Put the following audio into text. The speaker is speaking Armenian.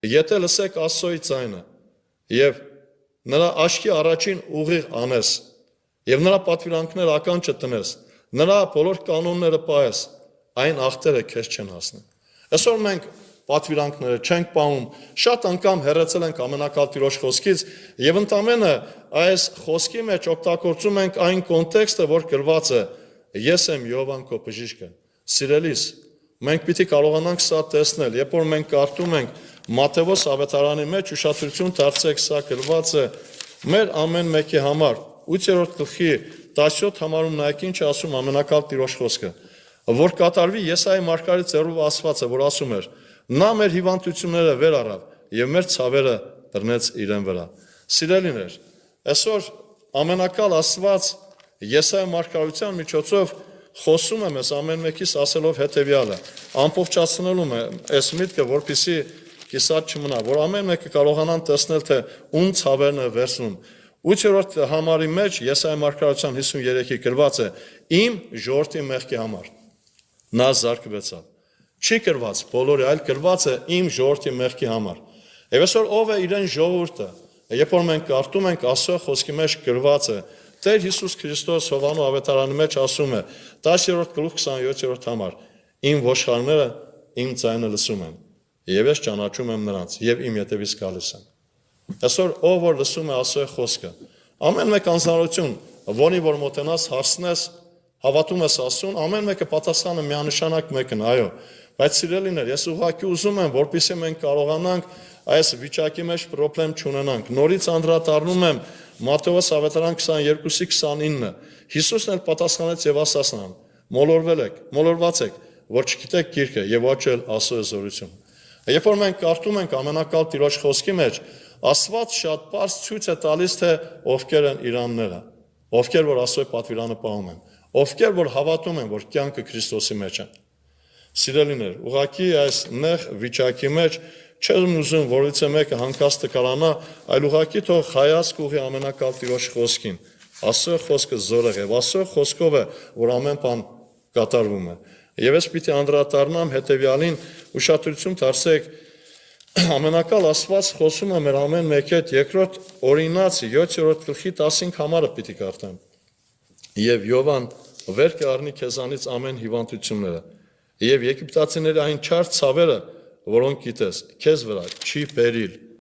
Եթե լսեք Աստծոյի ձայնը եւ նրա աչքի առաջին ուղիղ անես եւ նրա պատվիրանքները ականջը տնես, նրա բոլոր կանոնները պահես, այն աղտերը քեզ չեն հասնի։ Այսօր մենք պատվիրանքները չենք պահում, շատ անգամ հեռացել ենք ամենակալ Տիրոջ խոսքից եւ ընդամենը այս խոսքի մեջ օգտագործում ենք այն կոնտեքստը, որ գրված է. Ես եմ Յովան քո բժիշկը։ Սիրելիս, մենք պիտի կարողանանք սա տեսնել, երբ որ մենք կարդում ենք Մատթեոս ավետարանի մեջ, ուշադրություն դարձրեք, սա գրված է մեր ամեն մեկի համար 8-րդ գլխի 17 համարում նայեք ինչ ասում ամենակալ Տիրոջ խոսքը, որ կատարվի Եսայի մարգարեի ձեռով ասված է, որ ասում էր. նա մեր հիվանդությունները վեր առավ եւ մեր ցավերը բռնեց իրեն վրա։ Սիրելիներ, այսօր ամենակալ Աստված Եսայի մարգարեության միջոցով խոսում է մեզ ամեն մեկիս ասելով հետևյալը, ամբողջացնելու է այս միտքը, որպեսզի կիսատ չմնա, որ ամեն մեկը կարողանան տեսնել, թե ում ցավերն է վերցնում։ 8-րդ համարի մեջ Եսայի մարգարեության 53-ի գրված է. իմ ժողովրդի մեղքի համար նա զարկվեցավ։ Չի գրված բոլորի, այլ գրված է իմ ժողովրդի մեղքի համար։ Եվ այսօր ով է իրեն ժողովուրդը, երբ որ մենք կարդում ենք Աստծո խոսքի մեջ գրված է, Տեր Հիսուս Քրիստոս Հովանու ավետարանի մեջ ասում է 10-րդ գլուխ 27-րդ համար. իմ ոչխարները իմ ձայնը լսում են, եւ ես ճանաչում եմ նրանց, եւ իմ ետևից գալիս են։ Այսօր ով որ լսում է Աստծո խոսքը, ամեն մեկ անձնարություն, որի որ մոտենաս հարցնես, հավատում ես Աստծուն, ամեն մեկը պատասխանը միանշանակ մեկն, այո, բայց սիրելիներ, ես ուղղակի ուզում եմ, որպեսզի մենք կարողանանք այս վիճակի մեջ խնդրեմ չունենանք։ Նորից անդրադառնում եմ Մատթեոս ավետարան 22:29, Հիսուսն էլ պատասխանեց եւ ասաց նրան. մոլորված եք, որ չգիտեք գիրքը եւ ոչ էլ Աստծո զորություն։ Երբ որ մենք կարդում ենք ամենակալ Տիրոջ խոսքի մեջ, Աստված շատ պարզ ցույց է տալիս, թե ովքեր են իրանները, ովքեր որ Աստծո պատվիրանը պահում են, ովքեր որ հավատում են, որ կյանքը Քրիստոսի մեջ է։ Սիրելիներ, ուղղակի այս նեղ վիճակի մեջ չեմ ուզում որից մեկը հանկարծ տկարանա, այլ ուղղակի թող հայացք ուղղի ամենակալ Տիրոջ խոսքին։ Աստծո խոսքը զորեղ է, Աստծո խոսքով է, որ ամեն բան կատարվում է։ Եվ ես պիտի անդրադառնամ հետևյալին, ուշադրություն դարձրեք, ամենակալ Աստված խոսում է մեր ամեն մեկի հետ, երկրորդ Օրինաց 7-րդ գլխի 15 համարը պիտի կարդամ։ Եվ Յովան վեր կառնի քեզանից ամեն հիվանդությունները, եւ եգիպտացիների այն չար ցավերը, որոնք գիտես, քեզ վրա չի բերիլ։